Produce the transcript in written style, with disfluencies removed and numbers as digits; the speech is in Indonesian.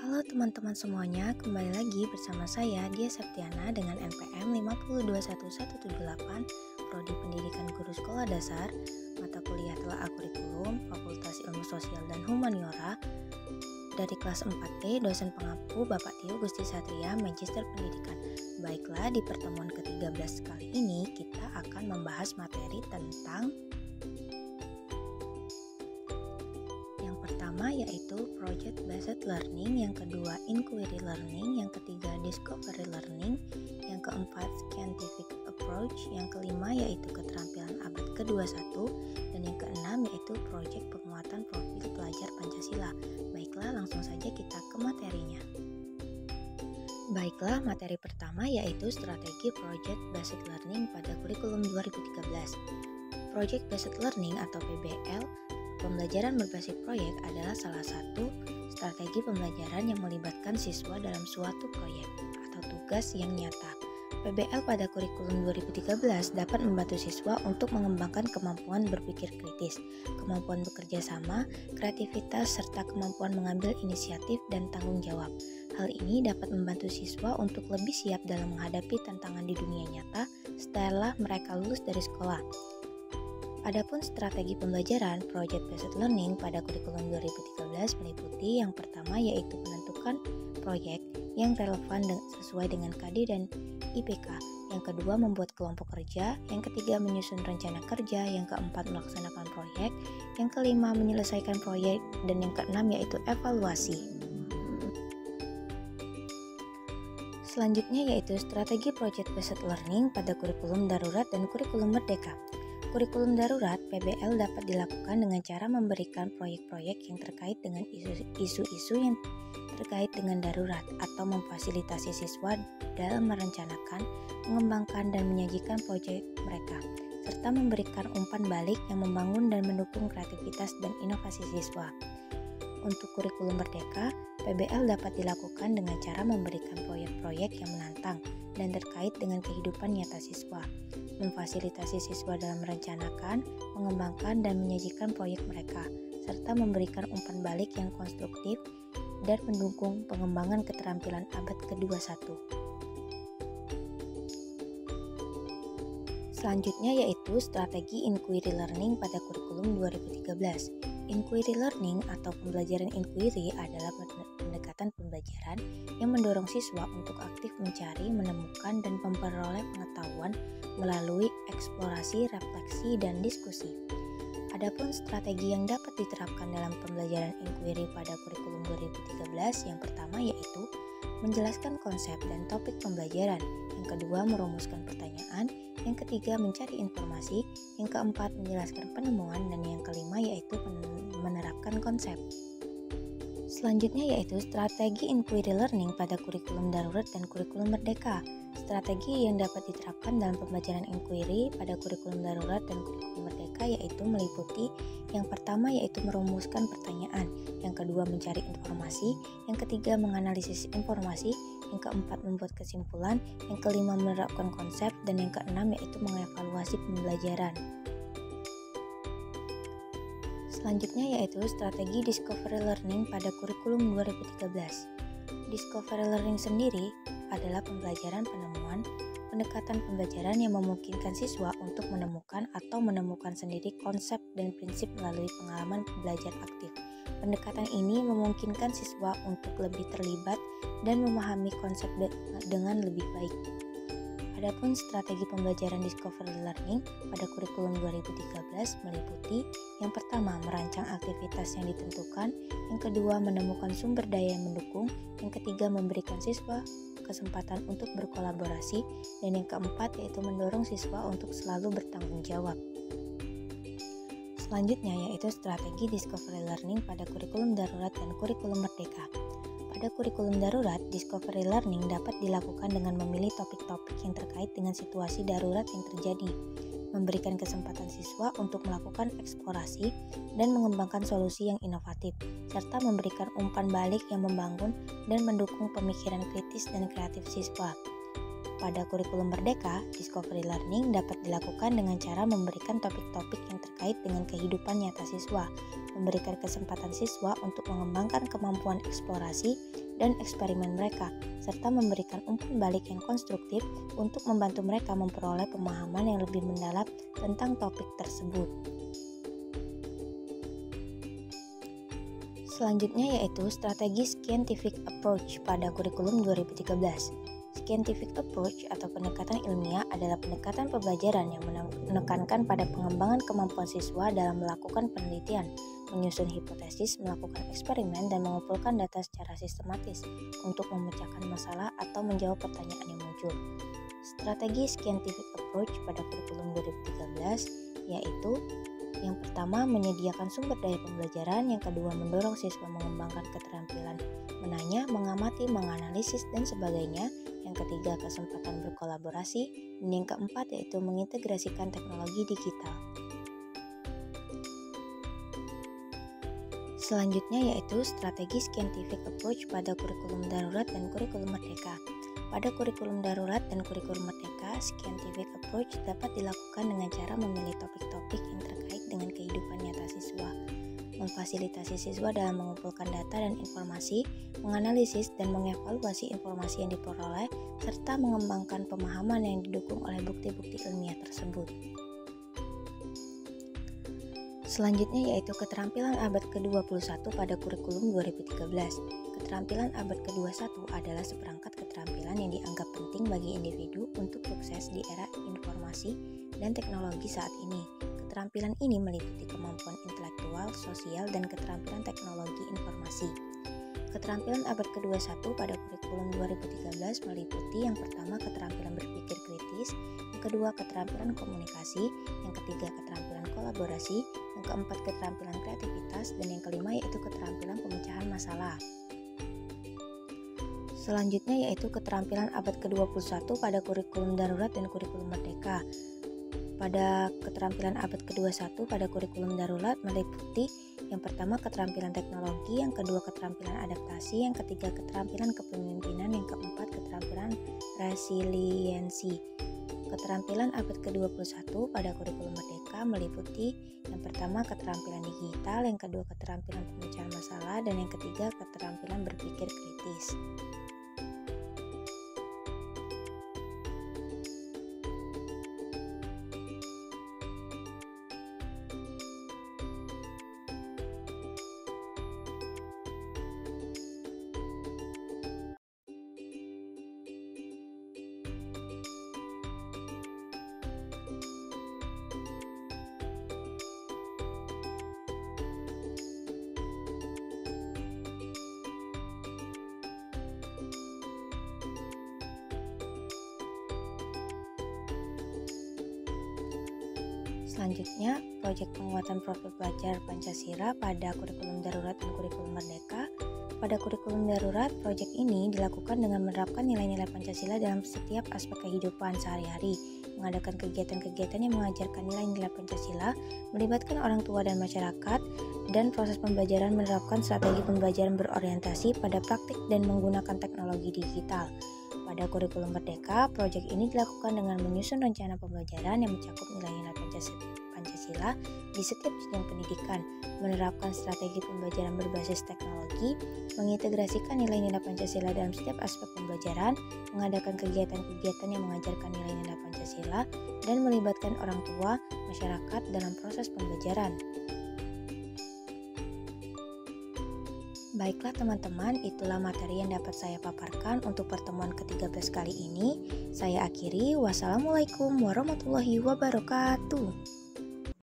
Halo teman-teman semuanya, kembali lagi bersama saya Dia Septiana dengan NPM 5021178, Prodi Pendidikan Guru Sekolah Dasar, mata kuliah Telah Kurikulum, Fakultas Ilmu Sosial dan Humaniora, dari kelas 4E, dosen pengampu Bapak Tio Gusti Satria, Magister Pendidikan. Baiklah, di pertemuan ke-13 kali ini kita akan membahas materi tentang pertama yaitu Project Based Learning, yang kedua Inquiry Learning, yang ketiga Discovery Learning, yang keempat Scientific Approach, yang kelima yaitu Keterampilan Abad ke-21, dan yang keenam yaitu Project Penguatan Profil Pelajar Pancasila. Baiklah, langsung saja kita ke materinya. Baiklah, materi pertama yaitu Strategi Project Based Learning pada kurikulum 2013. Project Based Learning atau PBL, pembelajaran berbasis proyek, adalah salah satu strategi pembelajaran yang melibatkan siswa dalam suatu proyek atau tugas yang nyata. PBL pada kurikulum 2013 dapat membantu siswa untuk mengembangkan kemampuan berpikir kritis, kemampuan bekerja sama, kreativitas, serta kemampuan mengambil inisiatif dan tanggung jawab. Hal ini dapat membantu siswa untuk lebih siap dalam menghadapi tantangan di dunia nyata setelah mereka lulus dari sekolah. Adapun strategi pembelajaran Project Based Learning pada kurikulum 2013 meliputi yang pertama yaitu menentukan proyek yang relevan sesuai dengan KD dan IPK, yang kedua membuat kelompok kerja, yang ketiga menyusun rencana kerja, yang keempat melaksanakan proyek, yang kelima menyelesaikan proyek, dan yang keenam yaitu evaluasi. Selanjutnya yaitu strategi Project Based Learning pada kurikulum darurat dan kurikulum merdeka. Kurikulum darurat PBL dapat dilakukan dengan cara memberikan proyek-proyek yang terkait dengan isu-isu yang terkait dengan darurat atau memfasilitasi siswa dalam merencanakan, mengembangkan, dan menyajikan proyek mereka, serta memberikan umpan balik yang membangun dan mendukung kreativitas dan inovasi siswa. Untuk kurikulum merdeka, PBL dapat dilakukan dengan cara memberikan proyek-proyek yang menantang dan terkait dengan kehidupan nyata siswa, memfasilitasi siswa dalam merencanakan, mengembangkan, dan menyajikan proyek mereka, serta memberikan umpan balik yang konstruktif dan mendukung pengembangan keterampilan abad ke-21. Selanjutnya yaitu strategi Inquiry Learning pada kurikulum 2013. Inquiry Learning atau pembelajaran inquiry adalah pendekatan pembelajaran yang mendorong siswa untuk aktif mencari, menemukan, dan memperoleh pengetahuan melalui eksplorasi, refleksi, dan diskusi. Adapun strategi yang dapat diterapkan dalam pembelajaran inquiry pada kurikulum 2013, yang pertama yaitu menjelaskan konsep dan topik pembelajaran, yang kedua merumuskan pertanyaan, yang ketiga mencari informasi, yang keempat menjelaskan penemuan, dan yang kelima yaitu menerapkan konsep. Selanjutnya yaitu strategi Inquiry Learning pada kurikulum darurat dan kurikulum merdeka. Strategi yang dapat diterapkan dalam pembelajaran inquiry pada kurikulum darurat dan kurikulum merdeka yaitu meliputi yang pertama yaitu merumuskan pertanyaan, yang kedua mencari informasi, yang ketiga menganalisis informasi, yang keempat membuat kesimpulan, yang kelima menerapkan konsep, dan yang keenam yaitu mengevaluasi pembelajaran. Selanjutnya yaitu strategi Discovery Learning pada kurikulum 2013. Discovery Learning sendiri adalah pembelajaran penemuan, pendekatan pembelajaran yang memungkinkan siswa untuk menemukan atau menemukan sendiri konsep dan prinsip melalui pengalaman belajar aktif. Pendekatan ini memungkinkan siswa untuk lebih terlibat dan memahami konsep dengan lebih baik. Adapun strategi pembelajaran Discovery Learning pada kurikulum 2013 meliputi yang pertama merancang aktivitas yang ditentukan, yang kedua menemukan sumber daya yang mendukung, yang ketiga memberikan siswa kesempatan untuk berkolaborasi, dan yang keempat yaitu mendorong siswa untuk selalu bertanggung jawab. Selanjutnya yaitu strategi Discovery Learning pada kurikulum darurat dan kurikulum merdeka. Pada kurikulum darurat, Discovery Learning dapat dilakukan dengan memilih topik-topik yang terkait dengan situasi darurat yang terjadi, memberikan kesempatan siswa untuk melakukan eksplorasi dan mengembangkan solusi yang inovatif, serta memberikan umpan balik yang membangun dan mendukung pemikiran kritis dan kreatif siswa. Pada kurikulum Merdeka, Discovery Learning dapat dilakukan dengan cara memberikan topik-topik yang terkait dengan kehidupan nyata siswa, memberikan kesempatan siswa untuk mengembangkan kemampuan eksplorasi dan eksperimen mereka, serta memberikan umpan balik yang konstruktif untuk membantu mereka memperoleh pemahaman yang lebih mendalam tentang topik tersebut. Selanjutnya yaitu strategi scientific approach pada kurikulum 2013. Scientific approach atau pendekatan ilmiah adalah pendekatan pembelajaran yang menekankan pada pengembangan kemampuan siswa dalam melakukan penelitian, menyusun hipotesis, melakukan eksperimen, dan mengumpulkan data secara sistematis untuk memecahkan masalah atau menjawab pertanyaan yang muncul. Strategi scientific approach pada kurikulum 2013 yaitu yang pertama, menyediakan sumber daya pembelajaran. Yang kedua, mendorong siswa mengembangkan keterampilan menanya, mengamati, menganalisis, dan sebagainya. Yang ketiga, kesempatan berkolaborasi. Dan yang keempat, yaitu mengintegrasikan teknologi digital. Selanjutnya yaitu strategi scientific approach pada kurikulum darurat dan kurikulum merdeka. Pada kurikulum darurat dan kurikulum merdeka, scientific approach dapat dilakukan dengan cara memilih topik-topik yang terkait dengan kehidupan nyata siswa, memfasilitasi siswa dalam mengumpulkan data dan informasi, menganalisis dan mengevaluasi informasi yang diperoleh, serta mengembangkan pemahaman yang didukung oleh bukti-bukti ilmiah tersebut. Selanjutnya yaitu keterampilan abad ke-21 pada kurikulum 2013. Keterampilan abad ke-21 adalah seperangkat keterampilan yang dianggap penting bagi individu untuk sukses di era informasi dan teknologi saat ini. Keterampilan ini meliputi kemampuan intelektual, sosial, dan keterampilan teknologi informasi. Keterampilan abad ke-21 pada kurikulum 2013 meliputi yang pertama keterampilan berpikir kritis, yang kedua keterampilan komunikasi, yang ketiga keterampilan kolaborasi, yang keempat keterampilan kreativitas, dan yang kelima yaitu keterampilan pemecahan masalah. Selanjutnya yaitu keterampilan abad ke-21 pada kurikulum darurat dan kurikulum merdeka. Pada keterampilan abad ke-21 pada kurikulum darurat meliputi yang pertama keterampilan teknologi, yang kedua keterampilan adaptasi, yang ketiga keterampilan kepemimpinan, yang keempat keterampilan resiliensi. Keterampilan abad ke-21 pada kurikulum merdeka meliputi yang pertama keterampilan digital, yang kedua keterampilan pemecahan masalah, dan yang ketiga keterampilan berpikir kritis. Selanjutnya, proyek penguatan profil pelajar Pancasila pada kurikulum darurat dan kurikulum merdeka. Pada kurikulum darurat, proyek ini dilakukan dengan menerapkan nilai-nilai Pancasila dalam setiap aspek kehidupan sehari-hari, mengadakan kegiatan-kegiatan yang mengajarkan nilai-nilai Pancasila, melibatkan orang tua dan masyarakat, dan proses pembelajaran menerapkan strategi pembelajaran berorientasi pada praktik dan menggunakan teknologi digital. Pada kurikulum merdeka, proyek ini dilakukan dengan menyusun rencana pembelajaran yang mencakup nilai-nilai Pancasila di setiap jenjang pendidikan, menerapkan strategi pembelajaran berbasis teknologi, mengintegrasikan nilai-nilai Pancasila dalam setiap aspek pembelajaran, mengadakan kegiatan-kegiatan yang mengajarkan nilai-nilai Pancasila, dan melibatkan orang tua, masyarakat dalam proses pembelajaran. Baiklah teman-teman, itulah materi yang dapat saya paparkan untuk pertemuan ke-13 kali ini. Saya akhiri, wassalamualaikum warahmatullahi wabarakatuh.